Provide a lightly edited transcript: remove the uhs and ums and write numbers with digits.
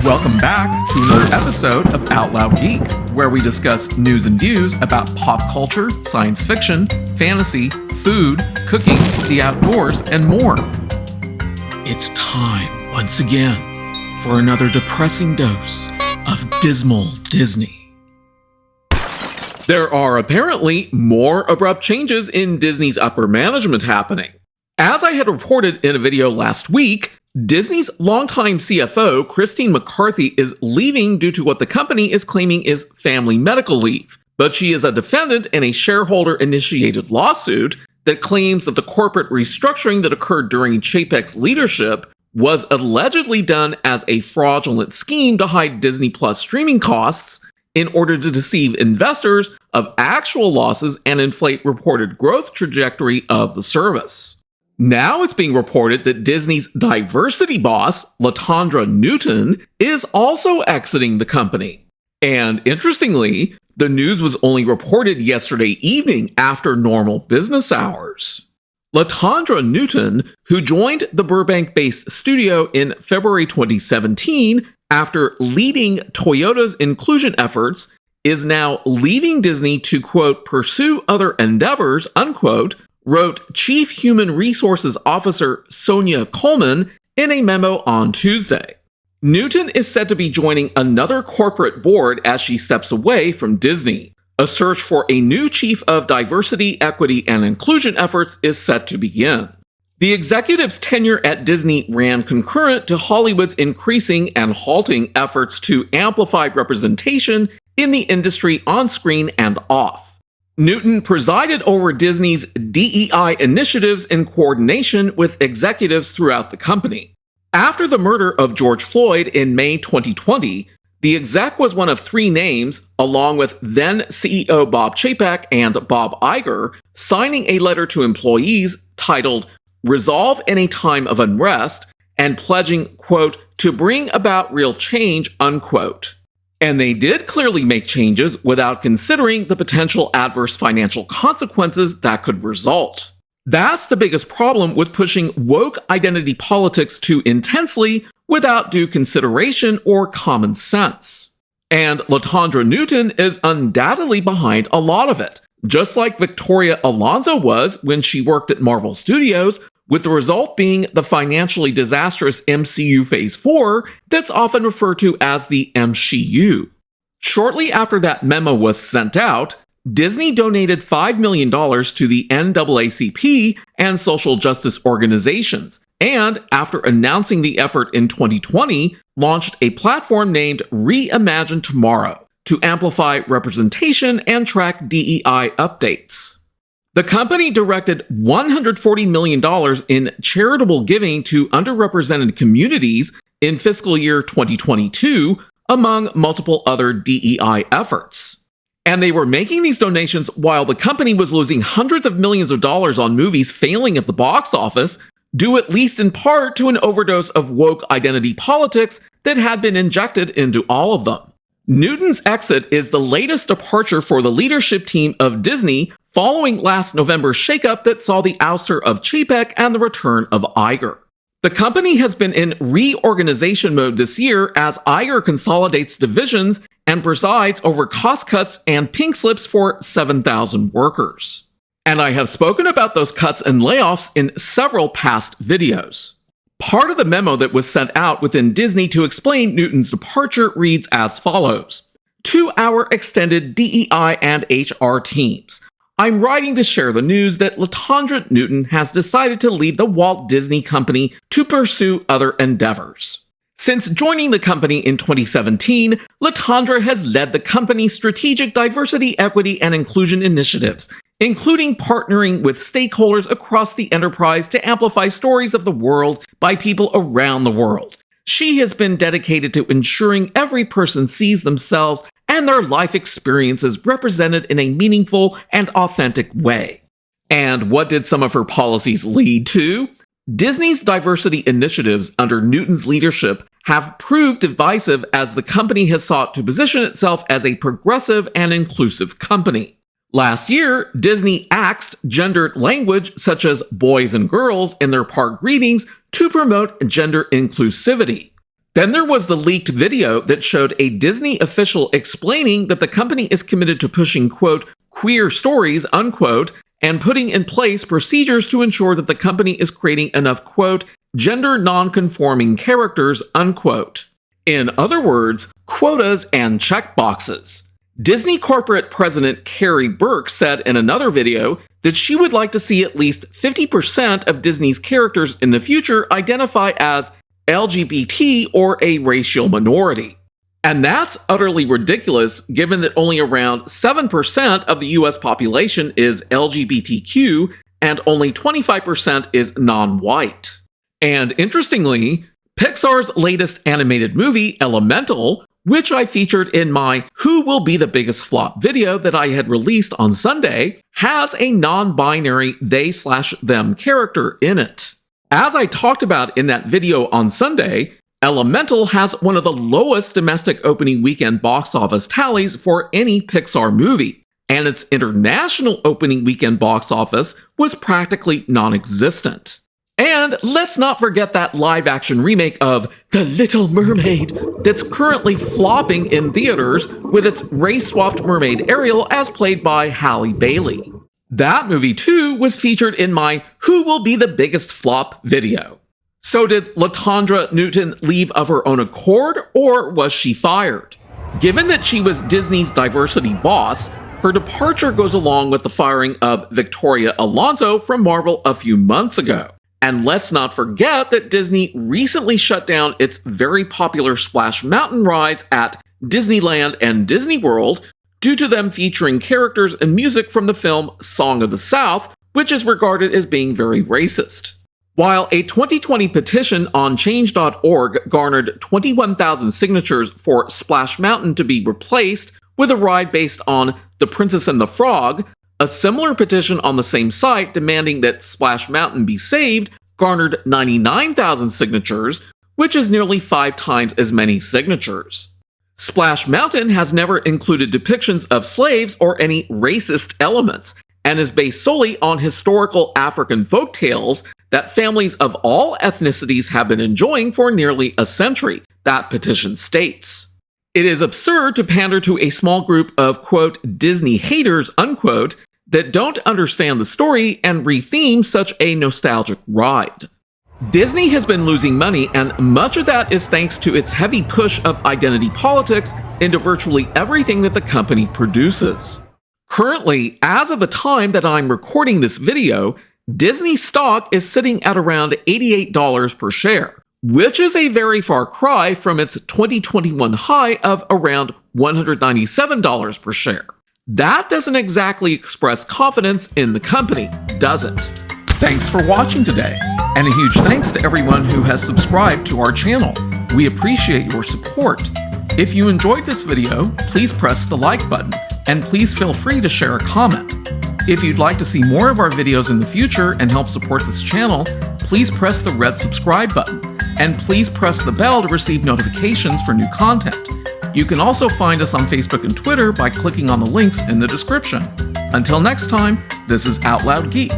Welcome back to another episode of Out Loud Geek, where we discuss news and views about pop culture, science fiction, fantasy, food, cooking, the outdoors, and more. It's time, once again, for another depressing dose of dismal Disney. There are apparently more abrupt changes in Disney's upper management happening. As I had reported in a video last week, Disney's longtime CFO Christine McCarthy is leaving due to what the company is claiming is family medical leave. But she is a defendant in a shareholder-initiated lawsuit that claims that the corporate restructuring that occurred during Chapek's leadership was allegedly done as a fraudulent scheme to hide Disney Plus streaming costs in order to deceive investors of actual losses and inflate reported growth trajectory of the service. Now it's being reported that Disney's diversity boss, Latondra Newton, is also exiting the company. And interestingly, the news was only reported yesterday evening after normal business hours. Latondra Newton, who joined the Burbank-based studio in February 2017 after leading Toyota's inclusion efforts, is now leaving Disney to, quote, pursue other endeavors, unquote, wrote Chief Human Resources Officer Sonia Coleman in a memo on Tuesday. Newton is said to be joining another corporate board as she steps away from Disney. A search for a new chief of diversity, equity, and inclusion efforts is set to begin. The executive's tenure at Disney ran concurrent to Hollywood's increasing and halting efforts to amplify representation in the industry on screen and off. Newton presided over Disney's DEI initiatives in coordination with executives throughout the company. After the murder of George Floyd in May 2020, the exec was one of three names, along with then CEO Bob Chapek and Bob Iger, signing a letter to employees titled Resolve in a Time of Unrest and pledging, quote, to bring about real change, unquote. And they did clearly make changes without considering the potential adverse financial consequences that could result. That's the biggest problem with pushing woke identity politics too intensely without due consideration or common sense. And Latondra Newton is undoubtedly behind a lot of it, just like Victoria Alonso was when she worked at Marvel Studios, with the result being the financially disastrous MCU Phase 4 that's often referred to as the MCU. Shortly after that memo was sent out, Disney donated $5 million to the NAACP and social justice organizations, and after announcing the effort in 2020, launched a platform named Reimagine Tomorrow to amplify representation and track DEI updates. The company directed $140 million in charitable giving to underrepresented communities in fiscal year 2022, among multiple other DEI efforts. And they were making these donations while the company was losing hundreds of millions of dollars on movies failing at the box office, due at least in part to an overdose of woke identity politics that had been injected into all of them. Newton's exit is the latest departure for the leadership team of Disney following last November's shakeup that saw the ouster of Chapek and the return of Iger. The company has been in reorganization mode this year as Iger consolidates divisions and presides over cost cuts and pink slips for 7,000 workers. And I have spoken about those cuts and layoffs in several past videos. Part of the memo that was sent out within Disney to explain Newton's departure reads as follows. To our extended DEI and HR teams, I'm writing to share the news that Latondra Newton has decided to leave the Walt Disney Company to pursue other endeavors. Since joining the company in 2017, Latondra has led the company's strategic diversity, equity, and inclusion initiatives, including partnering with stakeholders across the enterprise to amplify stories of the world by people around the world. She has been dedicated to ensuring every person sees themselves and their life experiences represented in a meaningful and authentic way. And what did some of her policies lead to? Disney's diversity initiatives under Newton's leadership have proved divisive as the company has sought to position itself as a progressive and inclusive company. Last year, Disney axed gendered language such as boys and girls in their park greetings to promote gender inclusivity. Then there was the leaked video that showed a Disney official explaining that the company is committed to pushing, quote, queer stories, unquote, and putting in place procedures to ensure that the company is creating enough, quote, gender non-conforming characters, unquote. In other words, quotas and checkboxes. Disney corporate president Carrie Burke said in another video that she would like to see at least 50% of Disney's characters in the future identify as LGBT or a racial minority. And that's utterly ridiculous given that only around 7% of the US population is LGBTQ and only 25% is non-white. And interestingly, Pixar's latest animated movie, Elemental, which I featured in my Who Will Be the Biggest Flop video that I had released on Sunday, has a non-binary they/them character in it. As I talked about in that video on Sunday, Elemental has one of the lowest domestic opening weekend box office tallies for any Pixar movie, and its international opening weekend box office was practically non-existent. And let's not forget that live-action remake of The Little Mermaid that's currently flopping in theaters with its race-swapped mermaid Ariel as played by Halle Bailey. That movie, too, was featured in my Who Will Be the Biggest Flop video. So did Latondra Newton leave of her own accord, or was she fired? Given that she was Disney's diversity boss, her departure goes along with the firing of Victoria Alonso from Marvel a few months ago. And let's not forget that Disney recently shut down its very popular Splash Mountain rides at Disneyland and Disney World due to them featuring characters and music from the film Song of the South, which is regarded as being very racist. While a 2020 petition on change.org garnered 21,000 signatures for Splash Mountain to be replaced with a ride based on The Princess and the Frog, a similar petition on the same site demanding that Splash Mountain be saved garnered 99,000 signatures, which is nearly 5 times as many signatures. Splash Mountain has never included depictions of slaves or any racist elements, and is based solely on historical African folktales that families of all ethnicities have been enjoying for nearly a century, that petition states. It is absurd to pander to a small group of, quote, Disney haters, unquote, that don't understand the story and retheme such a nostalgic ride. Disney has been losing money, and much of that is thanks to its heavy push of identity politics into virtually everything that the company produces. Currently, as of the time that I'm recording this video, Disney stock is sitting at around $88 per share, which is a very far cry from its 2021 high of around $197 per share. That doesn't exactly express confidence in the company, does it? Thanks for watching today, and a huge thanks to everyone who has subscribed to our channel. We appreciate your support. If you enjoyed this video, please press the like button, and please feel free to share a comment. If you'd like to see more of our videos in the future and help support this channel, please press the red subscribe button, and please press the bell to receive notifications for new content. You can also find us on Facebook and Twitter by clicking on the links in the description. Until next time, this is Out Loud Geek.